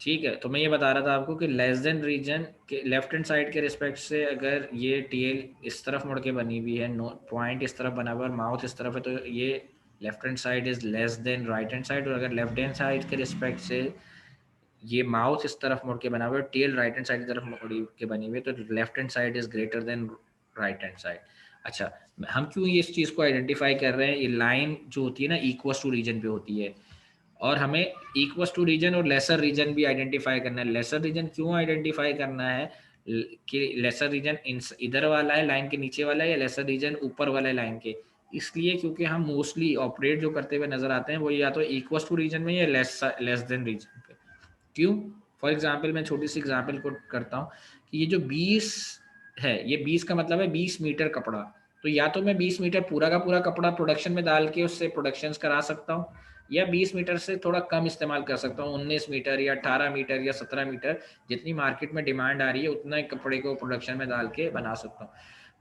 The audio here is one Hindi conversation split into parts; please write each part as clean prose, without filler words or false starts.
ठीक है, तो मैं ये बता रहा था आपको कि लेस देन रीजन के लेफ्ट हैंड साइड के रिस्पेक्ट से अगर ये टेल इस तरफ मुड़ के बनी हुई है, नो पॉइंट इस तरफ बना हुआ है और माउथ इस तरफ है, तो ये left hand side is less than right hand side. और अगर लेफ्ट हैंड साइड के रिस्पेक्ट से ये माउथ इस तरफ मुड़ के बना हुआ है, टेल राइट हैंड साइड की तरफ मुड़ के बनी हुई है, तो left hand side is greater then right hand side. अच्छा, हम क्यों ये इस चीज़ को आइडेंटिफाई कर रहे हैं? ये लाइन जो होती है ना इक्वस टू रीजन पे होती है, और हमें इक्वस टू रीजन और लेसर रीजन भी आइडेंटिफाई करना है। लेसर रीजन क्यों आइडेंटिफाई करना है कि लेसर रीजन इधर वाला है लाइन के नीचे वाला है, या लेसर रीजन ऊपर वाला है लाइन के? इसलिए क्योंकि हम मोस्टली ऑपरेट जो करते हुए नजर आते हैं वो या तो इक्वस टू रीजन में या लेस देन रीजन पे। क्यों? फॉर एग्जाम्पल मैं छोटी सी एग्जाम्पल को करता हूँ कि ये जो 20 है, ये 20 का मतलब है 20 मीटर कपड़ा। तो या तो मैं 20 मीटर पूरा का पूरा कपड़ा प्रोडक्शन में डाल के उससे प्रोडक्शन करा सकता हूँ, या 20 मीटर से थोड़ा कम इस्तेमाल कर सकता हूँ, 19 मीटर या 18 मीटर या 17 मीटर, जितनी मार्केट में डिमांड आ रही है उतना ही कपड़े को प्रोडक्शन में डाल के बना सकता हूँ।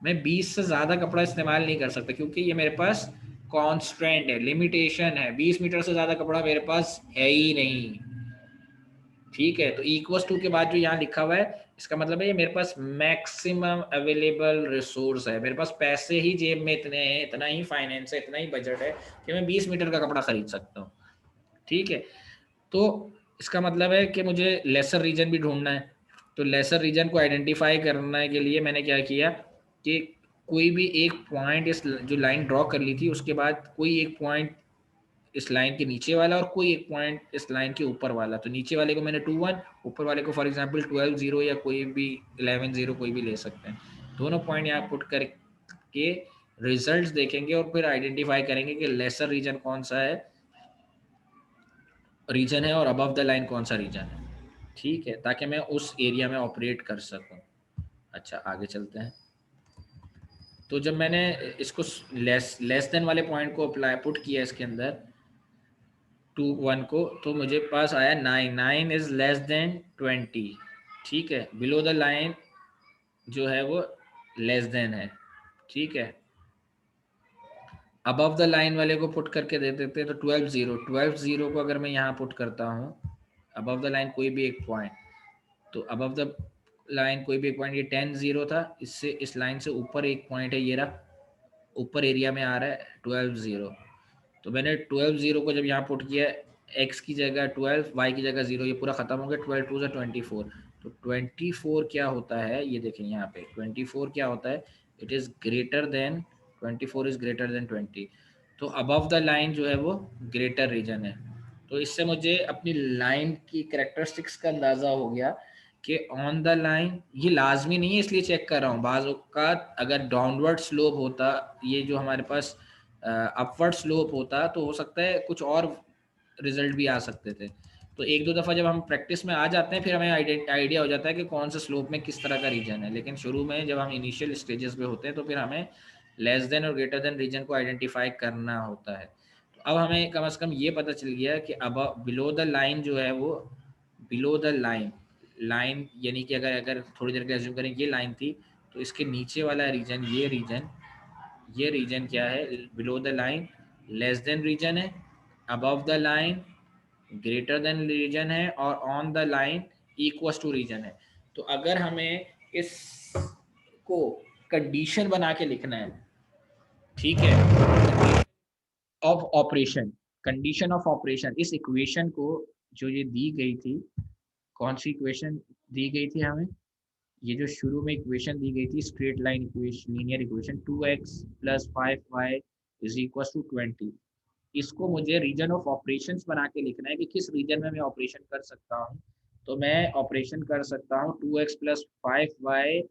मैं 20 से ज़्यादा कपड़ा इस्तेमाल नहीं कर सकता क्योंकि ये मेरे पास कॉन्स्टेंट है, लिमिटेशन है। 20 मीटर से ज़्यादा कपड़ा मेरे पास है ही नहीं। ठीक है, तो इक्वस टू के बाद जो यहाँ लिखा हुआ है, इसका मतलब है ये मेरे पास मैक्सिमम अवेलेबल रिसोर्स है। मेरे पास पैसे ही जेब में इतने हैं, इतना ही फाइनेंस है, इतना ही बजट है कि मैं 20 मीटर का कपड़ा खरीद सकता हूँ। ठीक है, तो इसका मतलब है कि मुझे लेसर रीजन भी ढूंढना है। तो लेसर रीजन को आइडेंटिफाई करने के लिए मैंने क्या किया कि कोई भी एक पॉइंट, इस जो लाइन ड्रॉ कर ली थी उसके बाद कोई एक पॉइंट इस लाइन के नीचे वाला और कोई एक पॉइंट इस लाइन के ऊपर वाला। तो नीचे वाले को मैंने 2 1, ऊपर वाले को फॉर एग्जांपल 12 0 या कोई भी 11 0 कोई भी ले सकते हैं। दोनों पॉइंट यहाँ पुट करके रिजल्ट्स देखेंगे और फिर आइडेंटिफाई करेंगे कि लेसर रीजन कौन सा है रीजन है और अबव द लाइन कौन सा रीजन है। ठीक है, ताकि मैं उस एरिया में ऑपरेट कर सकूं। अच्छा, आगे चलते हैं। तो जब मैंने इसको लेस देन वाले पॉइंट को अप्लाई पुट किया इसके अंदर 2 1 को, तो मुझे पास आया 9। 9 इज लेस देन 20। ठीक है, बिलो द लाइन जो है वो लेस देन है। ठीक है, अबव द लाइन वाले को पुट करके दे देते हैं। तो 12 0, 12 0 को अगर मैं यहाँ पुट करता हूँ अबव द लाइन कोई भी एक पॉइंट, तो अबव द लाइन कोई भी एक पॉइंट, ये 10 0 था, इससे इस लाइन से ऊपर एक पॉइंट है, ये रहा ऊपर एरिया में आ रहा है 12 0। तो मैंने 12 0 को जब यहाँ पुट किया, एक्स की जगह 12, वाई की जगह 0, ये पूरा खत्म हो गया। 12 2 से 24। तो 24 क्या होता है, ये देखें यहाँ पे 24 क्या होता है, it is greater than 24 is greater then 20। तो अबव द लाइन जो है वो ग्रेटर रीजन है। तो इससे मुझे अपनी लाइन की करेक्टरिस्टिक्स का अंदाज़ा हो गया कि ऑन द लाइन, ये लाजमी नहीं है इसलिए चेक कर रहा हूँ, बाज़ औक़ात अगर डाउनवर्ड स्लोप होता, ये जो हमारे पास अपवर्ड स्लोप होता, तो हो सकता है कुछ और रिजल्ट भी आ सकते थे। तो एक दो दफ़ा जब हम प्रैक्टिस में आ जाते हैं फिर हमें आइडिया हो जाता है कि कौन सा स्लोप में किस तरह का रीजन है। लेकिन शुरू में जब हम इनिशियल स्टेजेस पे होते हैं तो फिर हमें लेस देन और ग्रेटर देन रीजन को आइडेंटिफाई करना होता है। तो अब हमें कम से कम ये पता चल गया कि अब बिलो द लाइन जो है वो, बिलो द लाइन, लाइन यानी कि अगर अगर थोड़ी देर के एज्यूम करें ये लाइन थी, तो इसके नीचे वाला रीजन, ये रीजन क्या है, below the line less than region है, above the line greater than region है, और on the line equal to region है। तो अगर हमें इस को कंडीशन बना के लिखना है, ठीक है, of operation, condition of operation, इस इक्वेशन को जो ये दी गई थी, कौन सी इक्वेशन दी गई थी हमें, ये जो शुरू में इक्वेशन दी गई थी straight line equation, linear equation 2x plus 5y is equal to 20, इसको मुझे रीजन ऑफ ऑपरेशंस बना के लिखना है कि किस रीजन में मैं ऑपरेशन कर सकता हूँ। तो मैं ऑपरेशन कर सकता हूँ 2x plus 5y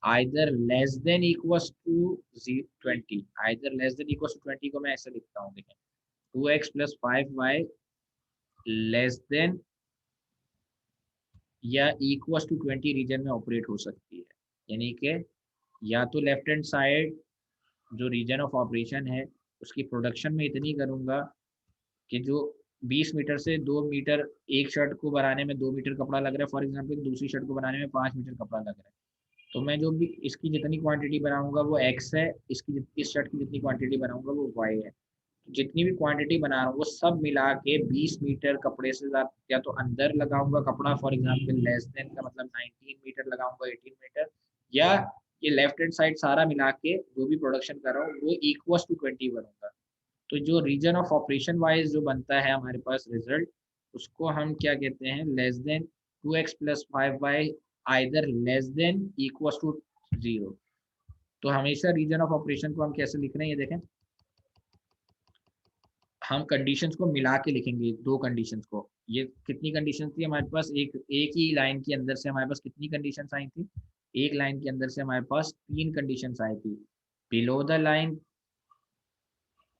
either less than equals to 20, either less than equals to 20 को मैं ऐसे लिखता हूँ, देखें 2x plus 5y less than या इक्वल्स टू 20 रीजन में ऑपरेट हो सकती है। यानी कि या तो लेफ्ट हैंड साइड जो रीजन ऑफ ऑपरेशन है उसकी प्रोडक्शन में इतनी करूँगा कि जो 20 मीटर से 2 मीटर, एक शर्ट को बनाने में 2 मीटर कपड़ा लग रहा है फॉर एग्जांपल, दूसरी शर्ट को बनाने में 5 मीटर कपड़ा लग रहा है, तो मैं जो भी इसकी जितनी क्वांटिटी बनाऊंगा वो एक्स है, इसकी इस शर्ट की जितनी क्वांटिटी बनाऊंगा वो वाई है। जितनी भी क्वांटिटी बना रहा हूँ वो सब मिला के 20 मीटर कपड़े से ज्यादा या तो अंदर लगाऊंगा कपड़ा, फॉर एग्जांपल लेस देन का मतलब 19 मीटर लगाऊंगा, 18 मीटर, या ये लेफ्ट हैंड साइड सारा मिला के जो भी प्रोडक्शन कर रहा हूँ वो इक्वल टू 20 बनूंगा। तो जो रीजन ऑफ ऑपरेशन वाइज जो बनता है हमारे पास रिजल्ट, उसको हम क्या कहते हैं, less than 2x plus 5y either less than equal to 0। तो हमेशा रीजन ऑफ ऑपरेशन को हम कैसे लिख रहे हैं, ये देखें, हम कंडीशंस को मिला के लिखेंगे, दो कंडीशंस को। ये कितनी कंडीशंस थी हमारे पास, एक ही लाइन के अंदर से हमारे पास कितनी कंडीशंस आई थी, एक लाइन के अंदर से हमारे पास 3 कंडीशंस आई थी। बिलो द लाइन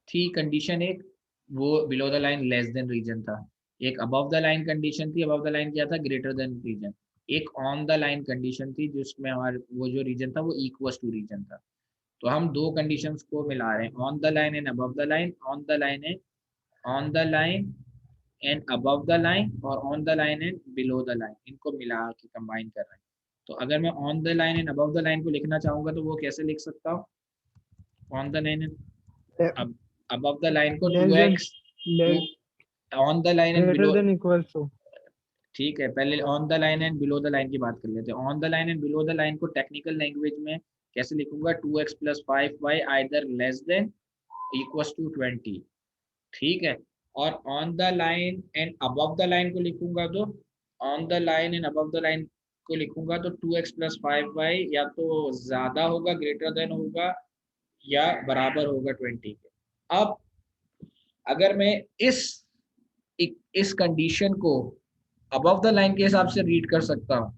थी कंडीशन एक, वो below the line less than region था। एक अबव द लाइन कंडीशन थी, अबव द लाइन क्या था, ग्रेटर देन रीजन। एक ऑन द लाइन कंडीशन थी जिसमें हमारे वो जो रीजन था वो इक्वल टू रीजन था। तो हम दो कंडीशंस को मिला रहे हैं, on the line and above the line, on the line and on the line and above the line, और on the line and below the line, इनको मिला के कंबाइन कर रहे हैं। तो अगर मैं on the line and above the line को लिखना चाहूंगा तो वो कैसे लिख सकता हूँ, on the line and above the line को less than 2x, two on the line and greater below, than equal to. ठीक है, पहले on the line and below the line की बात कर लेते हैं। On the line and below the line को टेक्निकल लैंग्वेज में कैसे लिखूंगा, 2x plus 5y either less than equal to 20, ठीक है। और on the line and above the line को लिखूंगा तो on the line and above the line को लिखूंगा तो 2x प्लस 5y या तो ज्यादा होगा, ग्रेटर देन होगा, या बराबर होगा 20 के। अब अगर मैं इस इस कंडीशन को अबव द लाइन के हिसाब से रीड कर सकता हूँ,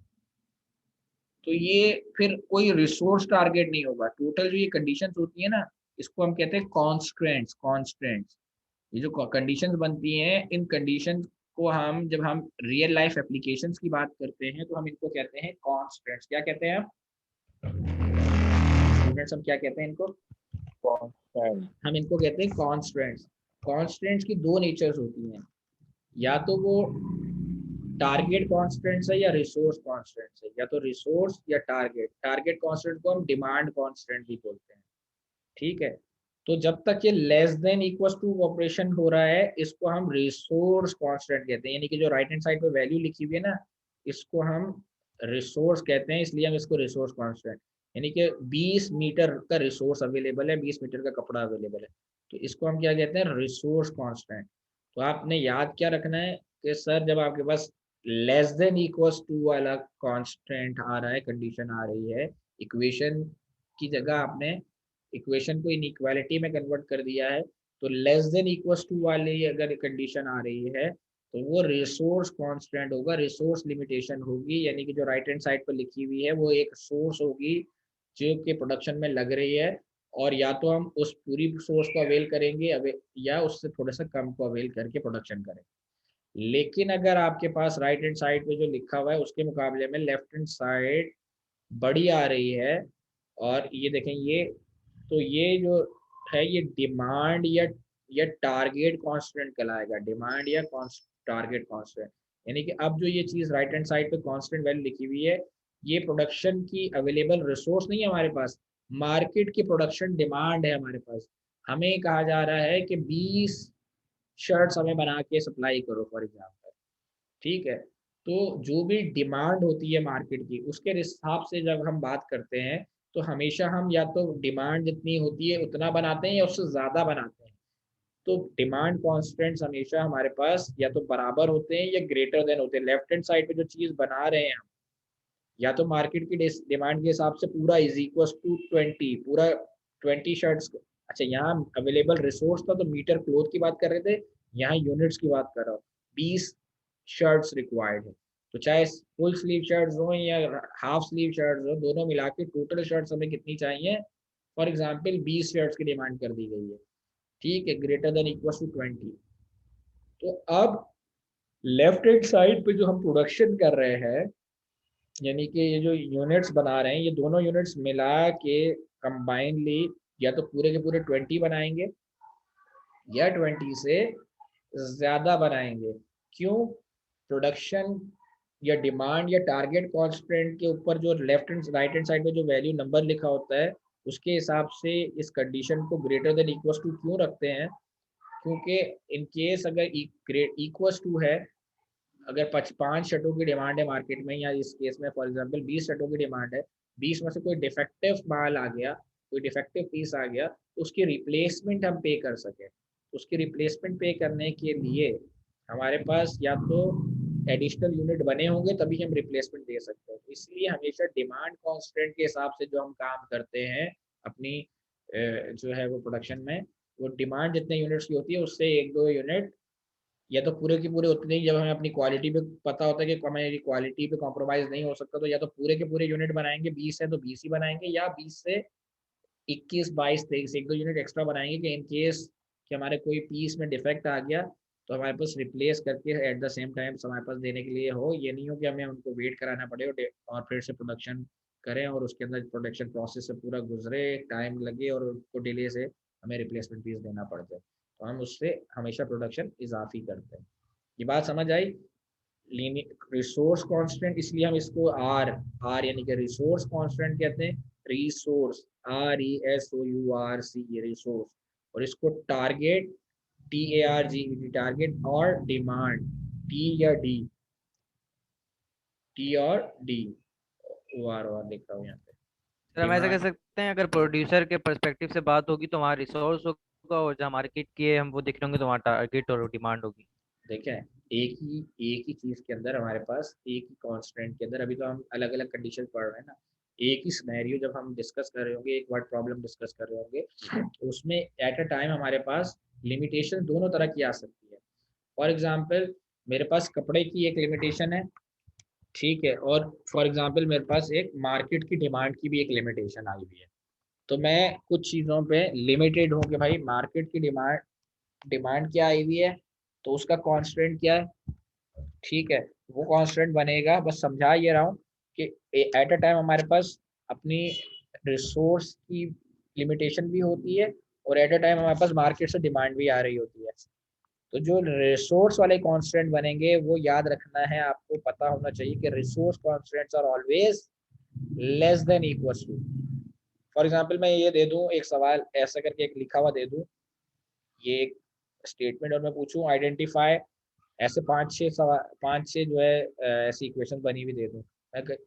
तो ये फिर कोई रिसोर्स टारगेट नहीं होगा। टोटल जो ये कंडीशंस होती है ना, इसको हम कहते हैं कॉन्स्ट्रेंट्स। कॉन्स्ट्रेंट्स, ये जो कंडीशंस बनती हैं, इन कंडीशंस को हम जब हम रियल लाइफ एप्लीकेशंस की बात करते हैं तो हम इनको कहते हैं कॉन्स्ट्रेंट्स। क्या कहते हैं आप स्टूडेंट्स, हम क्या कहते हैं इनको, कांस्टेंट। हम इनको कहते हैं कॉन्स्ट्रेंट्स। कॉन्स्ट्रेंट्स की दो नेचर्स होती हैं, या तो वो टारगेट कॉन्स्टेंट्स है या रिसोर्स कॉन्स्टेंट्स है, या तो रिसोर्स या टारगेट। टारगेट कॉन्स्टेंट को हम डिमांड कॉन्स्टेंट भी बोलते हैं, ठीक है। तो जब तक ये less than equal to operation हो रहा है, इसको हम रिसोर्स कांस्टेंट कहते हैं, यानी कि जो राइट हैंड साइड पे वैल्यू लिखी हुई है ना, इसको हम रिसोर्स कहते हैं, इसलिए हम इसको रिसोर्स कांस्टेंट, यानी कि 20 मीटर का रिसोर्स अवेलेबल है, 20 मीटर का कपड़ा अवेलेबल है, तो इसको हम क्या कहते हैं, रिसोर्स कांस्टेंट। तो आपने याद क्या रखना है कि सर जब आपके पास लेस देन इक्वल टू वाला कांस्टेंट आ रहा है, कंडीशन आ रही है, इक्वेशन की जगह आपने इक्वेशन को इनइक्वालिटी में कन्वर्ट कर दिया है, तो लेस देन इक्वल्स टू वाली अगर कंडीशन आ रही है तो वो रिसोर्स कांस्टेंट होगा, रिसोर्स लिमिटेशन होगी, यानी कि जो राइट हैंड साइड पर लिखी हुई है वो एक सोर्स होगी जो कि प्रोडक्शन में लग रही है, और या तो हम उस पूरी सोर्स को अवेल करेंगे या उससे थोड़ा सा कम को अवेल करके प्रोडक्शन करेंगे। लेकिन अगर आपके पास राइट हैंड साइड पे जो लिखा हुआ है उसके मुकाबले में लेफ्ट हैंड साइड बड़ी आ रही है, और ये देखें ये, तो ये जो है ये डिमांड या टारगेट कांस्टेंट कहलाएगा, डिमांड या टारगेट कांस्टेंट। यानी कि अब जो ये चीज राइट हैंड साइड पे कांस्टेंट वैल्यू लिखी हुई है, ये प्रोडक्शन की अवेलेबल रिसोर्स नहीं है हमारे पास, मार्केट की प्रोडक्शन डिमांड है हमारे पास। हमें कहा जा रहा है कि 20 शर्ट्स हमें बना के सप्लाई करो फॉर एग्जाम्पल, ठीक है। तो जो भी डिमांड होती है मार्केट की, उसके हिसाब से जब हम बात करते हैं तो हमेशा हम या तो डिमांड जितनी होती है उतना बनाते हैं या उससे ज़्यादा बनाते हैं। तो डिमांड कॉन्स्टेंट्स हमेशा हमारे पास या तो बराबर होते हैं या ग्रेटर देन होते हैं। लेफ्ट हैंड साइड पे जो चीज़ बना रहे हैं हम, या तो मार्केट की डिमांड के हिसाब से पूरा इज इक्वल टू 20, पूरा 20 शर्ट्स। अच्छा, यहाँ अवेलेबल रिसोर्स था तो मीटर क्लोथ की बात कर रहे थे, यहाँ यूनिट्स की बात कर रहा हूँ। 20 शर्ट्स रिक्वायर्ड है, तो चाहे फुल स्लीव शर्ट्स हो या हाफ स्लीव शर्ट्स हो, दोनों मिला के टोटल शर्ट्स हमें कितनी चाहिए, फॉर एग्जाम्पल 20 शर्ट्स की डिमांड कर दी गई है, ठीक है, ग्रेटर देन इक्वल टू 20। तो अब लेफ्ट हैंड साइड पे जो हम प्रोडक्शन कर रहे हैं, यानी कि ये जो यूनिट्स बना रहे हैं, ये दोनों यूनिट्स मिला के कंबाइनली या तो पूरे के पूरे 20 बनाएंगे या 20 से ज्यादा बनाएंगे। क्यों, प्रोडक्शन या डिमांड या टारगेट कांस्टेंट के ऊपर जो left and right hand side में जो वैल्यू नंबर लिखा होता है, उसके हिसाब से इस कंडीशन को ग्रेटर देन इक्वल टू क्यों रखते हैं, क्योंकि इन केस अगर इक्वल टू है, अगर 5 शर्टों की डिमांड है मार्केट में, या इस केस में फॉर एग्जांपल 20 शर्टों की डिमांड है, 20 में से कोई डिफेक्टिव माल आ गया, कोई डिफेक्टिव पीस आ गया, तो उसकी रिप्लेसमेंट हम पे कर सकें। उसकी रिप्लेसमेंट पे करने के लिए हमारे पास या तो एडिशनल यूनिट बने होंगे, तभी हम रिप्लेसमेंट दे सकते हैं। इसलिए हमेशा डिमांड कॉन्स्टेंट के हिसाब से जो हम काम करते हैं अपनी जो है वो प्रोडक्शन में, वो डिमांड जितने यूनिट्स की होती है उससे 1-2 यूनिट, या तो पूरे के पूरे उतने ही, जब हमें अपनी क्वालिटी पे पता होता है कि हमारी क्वालिटी पे कॉम्प्रोमाइज नहीं हो सकता, तो या तो पूरे के पूरे यूनिट बनाएंगे, 20 है तो 20 ही बनाएंगे, या 20 से 21, 22, 23 1-2 यूनिट एक्स्ट्रा बनाएंगे कि इन केस कि हमारे कोई पीस में डिफेक्ट आ गया तो हमारे पास रिप्लेस करके एट द सेम टाइम हमारे पास देने के लिए हो। ये नहीं हो कि हमें उनको वेट कराना पड़े और फिर से प्रोडक्शन करें और उसके अंदर प्रोडक्शन प्रोसेस से पूरा गुजरे, टाइम लगे और उसको डिले से हमें रिप्लेसमेंट पीस देना पड़ जाए। तो हम उससे हमेशा प्रोडक्शन इजाफी करते हैं। ये बात समझ आई? रिसोर्स कांस्टेंट, इसलिए हम इसको आर आर यानी कि रिसोर्स कांस्टेंट कहते हैं। Resource, RESOURC, resource. और इसको टारगेट, TARGET, टारगेट, और डिमांड, टी या डी, टी और डी, OR लिख रहा हूँ यहाँ पे। सर हम ऐसा कह डिमांड, सकते हैं, अगर प्रोड्यूसर के पर्सपेक्टिव से बात होगी तो वहाँ रिसोर्स होगा, और जहाँ मार्केट की है हम वो देख रहे होंगे तो वहाँ टारगेट और डिमांड होगी। देखें एक ही चीज के अंदर हमारे पास एक ही कांस्टेंट के अंदर, अभी तो हम अलग अलग कंडीशन पढ़ रहे हैं ना, एक ही सिनेरियो जब हम डिस्कस कर रहे होंगे, एक वर्ड प्रॉब्लम डिस्कस कर रहे होंगे, तो उसमें एट अ टाइम हमारे पास लिमिटेशन दोनों तरह की आ सकती है। फॉर एग्जांपल मेरे पास कपड़े की एक लिमिटेशन है, ठीक है, और फॉर एग्जांपल मेरे पास एक मार्केट की डिमांड की भी एक लिमिटेशन आई हुई है। तो मैं कुछ चीज़ों पे लिमिटेड हूँ कि भाई मार्केट की डिमांड डिमांड क्या आई हुई है, तो उसका कांस्टेंट क्या है, ठीक है, वो कांस्टेंट बनेगा। बस समझा ये रहा हूँ कि एट अ टाइम हमारे पास अपनी रिसोर्स की लिमिटेशन भी होती है, और एट अ टाइम हमारे पास मार्केट से डिमांड भी आ रही होती है। तो जो रिसोर्स वाले कांस्टेंट बनेंगे वो याद रखना है, आपको पता होना चाहिए कि resource constants are always less than equal to. For example मैं ये दे दूं एक सवाल ऐसा करके, एक लिखा हुआ दे दूं, ये एक स्टेटमेंट, और मैं पूछूं आइडेंटिफाई, ऐसे 5-6 सवाल, 5-6 जो है ऐसी इक्वेशन बनी हुई दे दूं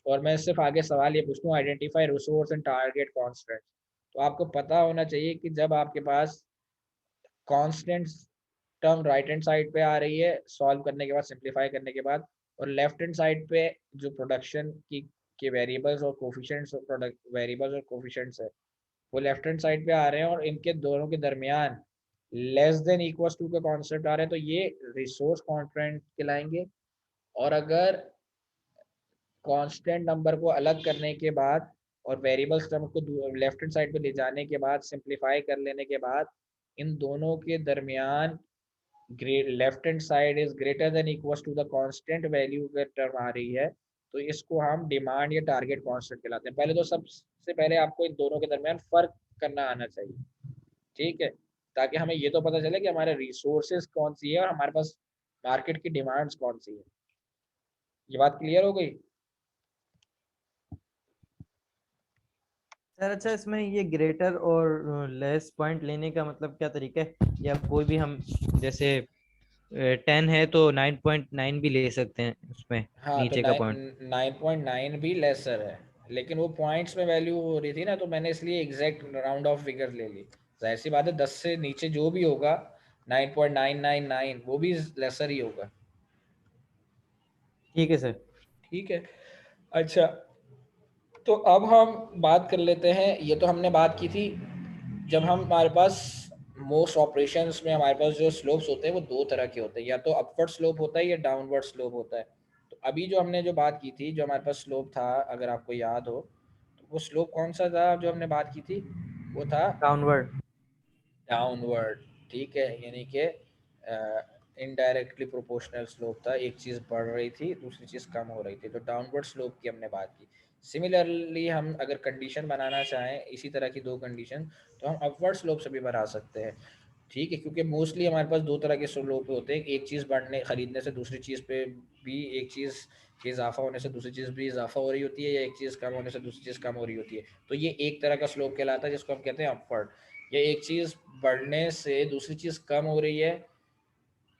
और मैं सिर्फ आगे सवाल ये पूछता हूँ identify resource and target constant. तो आपको पता होना चाहिए कि जब आपके पास constant term right hand side पे आ रही है सॉल्व करने के बाद, सिंप्लीफाई करने के बाद, और लेफ्ट हैंड साइड पे जो प्रोडक्शन की के वेरिएबल्स और कोफिशिएंट्स, और प्रोडक्ट वेरिएबल्स और कोफिशिएंट्स है, वो लेफ्ट हैंड साइड पे आ रहे हैं और इनके दोनों के दरमियान लेस देन इक्वल टू का कॉन्सेप्ट आ रहा है, तो ये रिसोर्स कांस्टेंट कहलाएंगे। और अगर कांस्टेंट नंबर को अलग करने के बाद और वेरिएबल्स टर्म को लेफ्ट हैंड साइड पे ले जाने के बाद, सिंप्लीफाई कर लेने के बाद, इन दोनों के दरमियान left hand side is greater than equal to the constant value का टर्म आ रही है, तो इसको हम डिमांड या टारगेट कांस्टेंट कहलाते हैं। पहले तो सबसे पहले आपको इन दोनों के दरमियान फर्क करना आना चाहिए, ठीक है, ताकि हमें ये तो पता चले कि हमारे रिसोर्सेज कौन सी है और हमारे पास मार्केट की डिमांड्स कौन सी है। ये बात क्लियर हो गई? सर अच्छा, इसमें ये ग्रेटर और लेस पॉइंट लेने का मतलब क्या तरीका है, या कोई भी हम जैसे 10 है तो 9.9 भी ले सकते हैं उसमें, हाँ, तो नीचे का पॉइंट। 9.9 भी लेसर है, लेकिन वो पॉइंट्स में वैल्यू हो रही थी ना, तो मैंने इसलिए एग्जैक्ट राउंड ऑफ फिगर ले ली। जाहिर सी बात है 10 से नीचे जो भी होगा 9.999 वो भी लेसर ही होगा। ठीक है सर। ठीक है, अच्छा, तो अब हम बात कर लेते हैं, ये तो हमने बात की थी जब हम हमारे पास मोस्ट ऑपरेशंस में हमारे पास जो स्लोप्स होते हैं वो दो तरह के होते हैं, या तो अपवर्ड स्लोप होता है या डाउनवर्ड स्लोप होता है। तो अभी जो हमने जो बात की थी, जो हमारे पास स्लोप था, अगर आपको याद हो, तो वो स्लोप कौन सा था जो हमने बात की थी? वो था डाउनवर्ड। डाउनवर्ड, ठीक है, यानी कि इनडायरेक्टली प्रोपोर्शनल स्लोप था, एक चीज़ बढ़ रही थी दूसरी चीज़ कम हो रही थी, तो डाउनवर्ड स्लोप की हमने बात की। सिमिलरली हम अगर कंडीशन बनाना चाहें इसी तरह की दो कंडीशन, तो हम अपवर्ड स्लोप से भी बना सकते हैं, ठीक है, क्योंकि मोस्टली हमारे पास दो तरह के स्लोप होते हैं, एक चीज़ बढ़ने खरीदने से दूसरी चीज़ पे भी, एक चीज़ के इजाफा होने से दूसरी चीज़ भी इजाफा हो रही होती है, या एक चीज़ कम होने से दूसरी चीज़ कम हो रही होती है, तो ये एक तरह का स्लोप कहलाता है जिसको हम कहते हैं अपवर्ड। या एक चीज बढ़ने से दूसरी चीज कम हो रही है,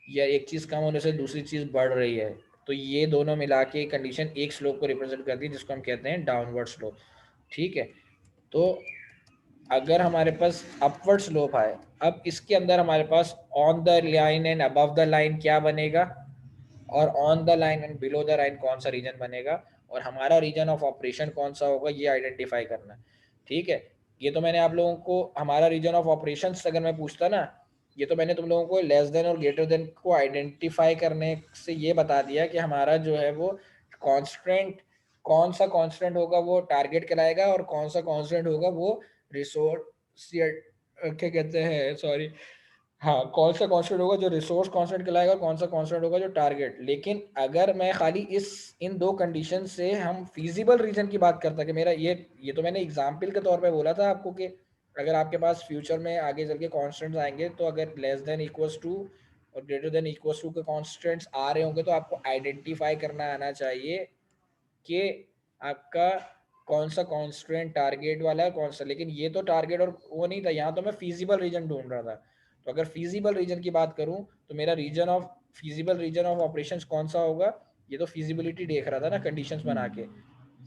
या एक चीज कम होने से दूसरी चीज बढ़ रही है, तो ये दोनों मिला के कंडीशन एक स्लोप को रिप्रेजेंट करती है जिसको हम कहते हैं डाउनवर्ड स्लोप। ठीक है, तो अगर हमारे पास अपवर्ड स्लोप है, अब इसके अंदर हमारे pass on the line and above the line क्या बनेगा, और on the line and below the line कौन सा रीजन बनेगा, और हमारा रीजन ऑफ ऑपरेशन कौन सा होगा, ये आइडेंटिफाई करना। ठीक है, ये तो मैंने आप लोगों को हमारा रीजन ऑफ ऑपरेशन अगर मैं पूछता ना, ये तो मैंने तुम लोगों को लेस देन और ग्रेटर देन को आइडेंटिफाई करने से ये बता दिया कि हमारा जो है वो कांस्टेंट, कौन सा कांस्टेंट होगा वो टारगेट कहलाएगा, और कौन सा कांस्टेंट होगा वो रिसोर्स, क्या कहते हैं, सॉरी, हाँ, कौन सा कांस्टेंट होगा जो रिसोर्स कांस्टेंट कहलाएगा, और कौन सा कांस्टेंट होगा जो टारगेट। लेकिन अगर मैं खाली इन दो कंडीशन से हम फिजिबल रीजन की बात करता कि मेरा ये तो मैंने एग्जांपल के तौर पे बोला था आपको कि अगर आपके पास फ्यूचर में आगे चल के कांस्टेंट्स आएंगे, तो अगर लेस देन इक्वल्स टू और ग्रेटर देन इक्वल्स टू के कांस्टेंट्स आ रहे होंगे, तो आपको आइडेंटिफाई करना आना चाहिए कि आपका कौन सा कांस्टेंट टारगेट वाला है, कौन सा। लेकिन ये तो टारगेट और वो नहीं था, यहाँ तो मैं फिजिबल रीजन ढूंढ रहा था। तो अगर फिजिबल रीजन की बात करूं, तो मेरा region of feasible region of operations कौन सा होगा, ये तो फिजिबिलिटी देख रहा था ना कंडीशंस बना के,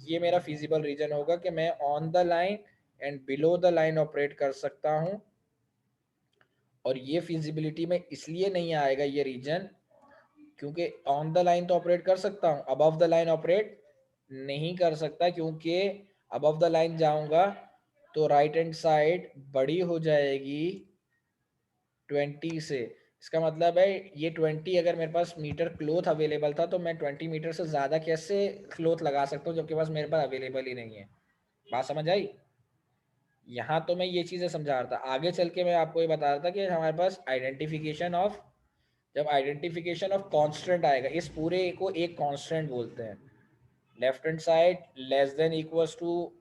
ये मेरा फिजिबल रीजन होगा कि मैं on the line and below the line operate कर सकता हूं। और ये फिजिबिलिटी में इसलिए नहीं आएगा ये रीजन, क्योंकि ऑन द लाइन तो ऑपरेट कर सकता हूं, अबव द लाइन ऑपरेट नहीं कर सकता, क्योंकि अबव द लाइन जाऊंगा तो राइट हैंड साइड बड़ी हो जाएगी 20 से। इसका मतलब है ये 20 अगर मेरे पास मीटर क्लोथ अवेलेबल था, तो मैं 20 मीटर से ज़्यादा कैसे क्लोथ लगा सकता हूँ जबकि पास मेरे पास अवेलेबल ही नहीं है। बात समझ आई? यहाँ तो मैं ये चीज़ें समझा रहा था, आगे चल के मैं आपको ये बता रहा था कि हमारे पास आइडेंटिफिकेशन ऑफ, जब आइडेंटिफिकेशन ऑफ कांस्टेंट आएगा, इस पूरे को एक कांस्टेंट बोलते हैं। Left hand side less than equals to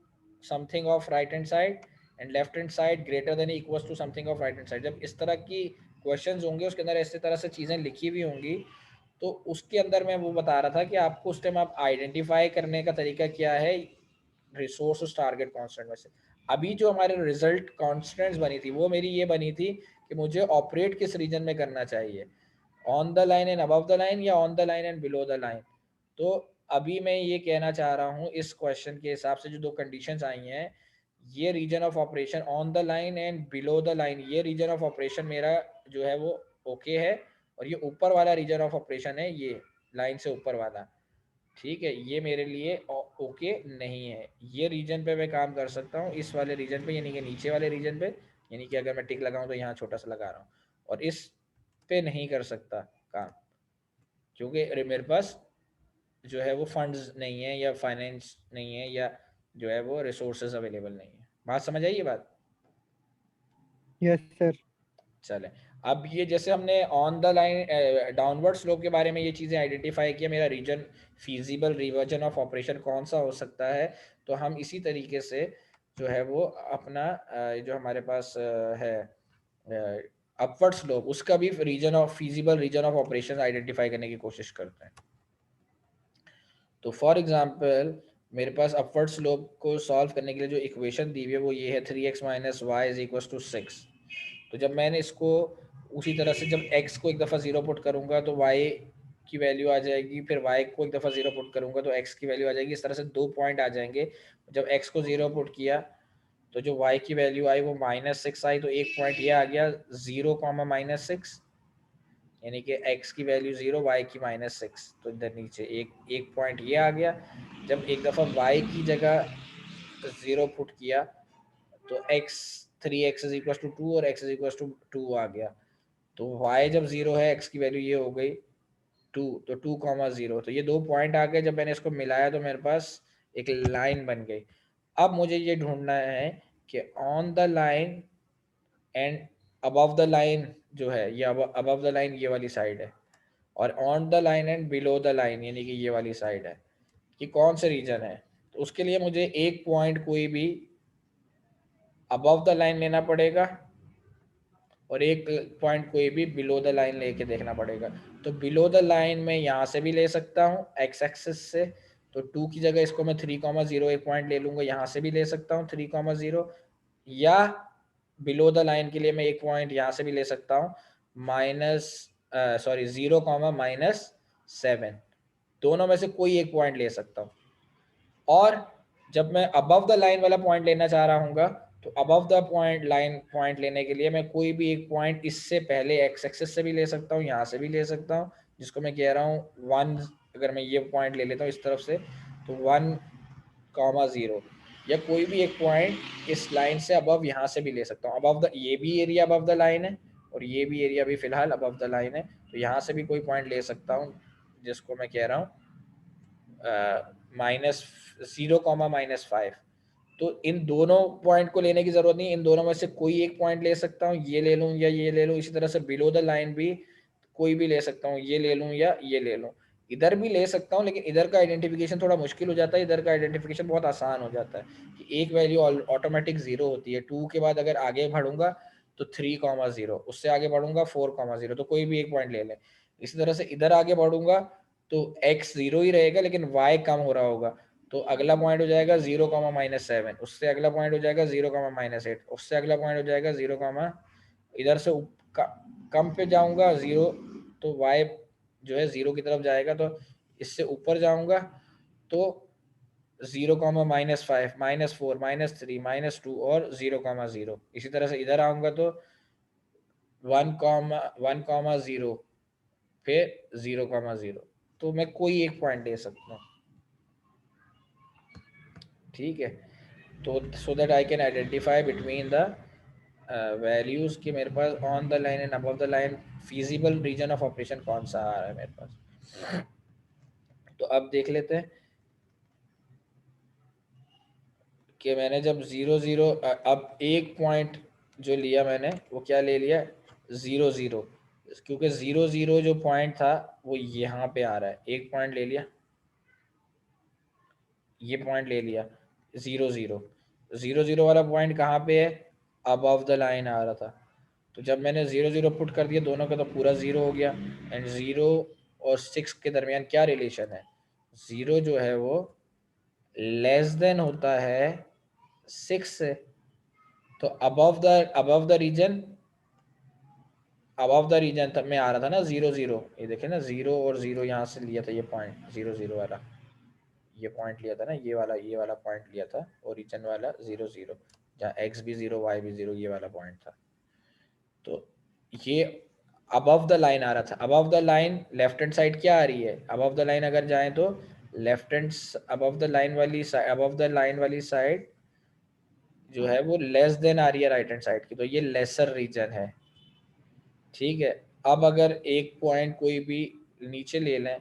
something of right hand side, and left hand side greater than equals to something of right hand side. जब इस तरह की क्वेश्चंस होंगे, उसके अंदर ऐसे तरह से चीज़ें लिखी हुई होंगी, तो उसके अंदर मैं वो बता रहा था कि आपको उस टाइम आप आइडेंटिफाई करने का तरीका क्या है रिसोर्स टारगेट कांस्टेंट में से। अभी जो हमारे रिजल्ट कांस्टेंट्स बनी थी, वो मेरी ये बनी थी कि मुझे ऑपरेट किस रीजन में करना चाहिए, on the line and above the line या on the line and below the line. तो अभी मैं ये कहना चाह रहा हूँ इस क्वेश्चन के हिसाब से जो दो कंडीशंस आई हैं, ये region of operation on the line and below the line, ये रीजन ऑफ ऑपरेशन मेरा जो है वो ओके है, और ये ऊपर वाला रीजन ऑफ ऑपरेशन है, ये लाइन से ऊपर वाला, ठीक है, ये मेरे लिए ओके नहीं है। ये रीजन पे मैं काम कर सकता हूँ, इस वाले रीजन पे, यानी कि नीचे वाले रीजन पे, यानी कि अगर मैं टिक लगाऊं तो यहाँ छोटा सा लगा रहा हूँ, और इस पे नहीं कर सकता काम, क्योंकि मेरे पास जो है वो फंड्स नहीं है, या फाइनेंस नहीं है, या जो है वो रिसोर्सेज अवेलेबल नहीं है। बात समझ आई ये बात? Yes sir. चले, अब ये जैसे हमने on the line downward slope के बारे में ये चीज़ें आइडेंटिफाई किया, मेरा region feasible region of operation कौन सा हो सकता है, तो हम इसी तरीके से जो है वो अपना जो हमारे पास है अपवर्ड स्लोप, उसका भी region of feasible region of operation identify करने की कोशिश करते हैं। तो फॉर एग्जांपल मेरे पास अपवर्ड स्लोप को सॉल्व करने के लिए जो इक्वेशन दी हुई है वो ये है 3x minus y is equal to 6। तो जब मैंने इसको उसी तरह से जब x को एक दफ़ा ज़ीरो पुट करूँगा तो y की वैल्यू आ जाएगी, फिर y को एक दफ़ा ज़ीरो पुट करूँगा तो x की वैल्यू आ जाएगी। इस तरह से दो पॉइंट आ जाएंगे। जब x को ज़ीरो पुट किया तो जो y की वैल्यू आई वो -6 आई, तो एक पॉइंट ये आ गया 0, -6, यानी कि x की वैल्यू 0, y की -6। तो इधर नीचे एक पॉइंट ये आ गया। जब एक दफ़ा y की जगह 0 पुट किया तो x 3x is equal to 2 और x इज इक्वल टू 2 आ गया। तो y जब 0 है, x की वैल्यू ये हो गई 2, तो 2, 0। तो ये दो पॉइंट आ गए। जब मैंने इसको मिलाया तो मेरे पास एक लाइन बन गई। अब मुझे ये ढूंढना है कि on the line and above the line जो है, ये अबव द लाइन ये वाली साइड है, और on the line and below the line यानी कि ये वाली साइड है, कि कौन से रीजन है। तो उसके लिए मुझे एक पॉइंट कोई भी अबव द लाइन लेना पड़ेगा और एक पॉइंट कोई भी बिलो द लाइन लेके देखना पड़ेगा। तो बिलो द लाइन में यहाँ से भी ले सकता हूँ एक्स एक्सिस से, तो 2 की जगह इसको मैं 3, 0 एक पॉइंट ले लूँगा, यहाँ से भी ले सकता हूँ 3, 0, या बिलो द लाइन के लिए मैं एक पॉइंट यहाँ से भी ले सकता हूँ, -0, दोनों में से कोई एक पॉइंट ले सकता हूँ। और जब मैं अबव द लाइन वाला पॉइंट लेना चाह रहा हूँ तो अबव द पॉइंट लेने के लिए मैं कोई भी एक पॉइंट इससे पहले एक्स एक्सिस से भी ले सकता हूँ, यहाँ से भी ले सकता हूँ, जिसको मैं कह रहा हूँ 1, अगर मैं ये पॉइंट ले लेता हूँ इस तरफ से तो 1,0, या कोई भी एक पॉइंट इस लाइन से अबव यहाँ से भी ले सकता हूँ। अबव द, ये भी एरिया अबव द लाइन है और ये भी एरिया भी फिलहाल अबव द लाइन है, तो यहाँ से भी कोई पॉइंट ले सकता हूँ जिसको मैं कह रहा हूँ -0, तो इन दोनों पॉइंट को लेने की जरूरत नहीं, इन दोनों में से कोई एक पॉइंट ले सकता हूँ, ये ले लूँ या ये ले लूँ। इसी तरह से बिलो द लाइन भी कोई भी ले सकता हूँ, ये ले लूँ या ये ले लूँ। इधर भी ले सकता हूँ, लेकिन इधर का आइडेंटिफिकेशन थोड़ा मुश्किल हो जाता है, इधर का आइडेंटिफिकेशन बहुत आसान हो जाता है कि एक वैल्यू ऑटोमेटिक 0 होती है। 2 के बाद अगर आगे बढ़ूंगा तो 3,0, उससे आगे बढ़ूंगा 4,0, तो कोई भी एक पॉइंट ले लें। इसी तरह से इधर आगे बढ़ूंगा तो x 0 ही रहेगा लेकिन y कम हो रहा होगा, तो अगला पॉइंट हो जाएगा 0,-7, उससे अगला पॉइंट हो जाएगा 0,-8, उससे अगला पॉइंट हो जाएगा 0, इधर से कम पे जाऊंगा 0, तो y जो है 0 की तरफ जाएगा, तो इससे ऊपर जाऊंगा तो 0,-5, -4, -3, -2 और 0,0। इसी तरह से इधर आऊंगा तो 1,0 फिर 0,0, तो मैं कोई एक पॉइंट ले सकता हूँ। ठीक है, तो so that I can identify between the values कि मेरे pass on the line and above the line feasible region of operation कौन सा आ रहा है मेरे पास। तो अब देख लेते हैं कि मैंने जब 0,0 अब एक पॉइंट जो लिया मैंने वो क्या ले लिया 0,0, क्योंकि 0,0 जो पॉइंट था वो यहाँ पे आ रहा है। एक पॉइंट ले लिया, ये पॉइंट ले लिया 0,0 वाला पॉइंट कहाँ पे है, अबव द लाइन आ रहा था। तो जब मैंने 0,0 पुट कर दिया दोनों का तो पूरा 0 हो गया। एंड 0 और 6 के दरमियान क्या रिलेशन है, 0 जो है वो लेस देन होता है 6 से। तो अबव द रीजन तब में आ रहा था ना 0,0, ये देखे ना 0 और 0 यहाँ से लिया था, ये पॉइंट 0,0 वाला, ये पॉइंट लिया था ना, ये वाला पॉइंट लिया था ओरिजिन वाला 0,0, जहाँ x भी 0 y भी 0, ये वाला पॉइंट था। तो ये अबव द लाइन आ रहा था। Above the line left hand side क्या आ रही है, अबव द लाइन अगर जाएं तो left hand above the line वाली साइड जो है वो लेस देन आ रही है राइट हैंड साइड की, तो ये लेसर रीजन है। ठीक है, अब अगर एक पॉइंट कोई भी नीचे ले लें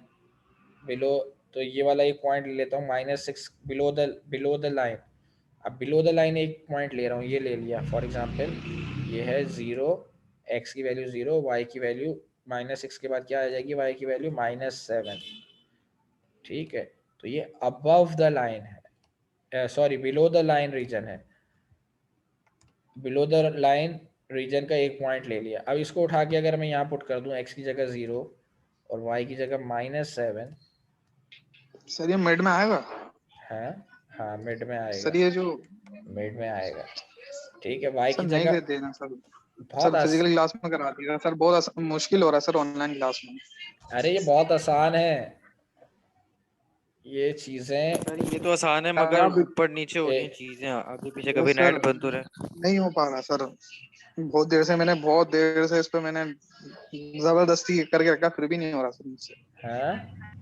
बिलो, तो ये वाला एक पॉइंट ले लेता हूँ -6 बिलो द लाइन। अब बिलो द लाइन एक पॉइंट ले रहा हूँ, ये ले लिया फॉर एग्जांपल, ये है 0, x की वैल्यू 0, y की वैल्यू -6 के बाद क्या आ जाएगी, y की वैल्यू -7। ठीक है, तो ये अबव द लाइन है, sorry below the line region है। बिलो द लाइन रीजन का एक पॉइंट ले लिया। अब इसको उठा के अगर मैं यहाँ पुट कर दूं x की जगह 0 और y की जगह -7, सर ये मिड में आएगा? है हाँ मिड में आएगा सर ये जो मिड में आएगा। ठीक है, y सर की नहीं जगह देते ना सर, बहुत सर फिजिकल क्लास में करा दिया सर, बहुत मुश्किल हो रहा है सर ऑनलाइन क्लास में। अरे ये बहुत आसान है ये चीजें। सर ये तो आसान है मगर ऊपर नीचे हो रही हैं चीजें, आगे पीछे कभी नेट बंद हो रहा है, नहीं हो पा रहा सर। बहुत देर से इस पे मैंने जबरदस्ती करके रखा, फिर भी नहीं हो रहा सर मुझसे। हाँ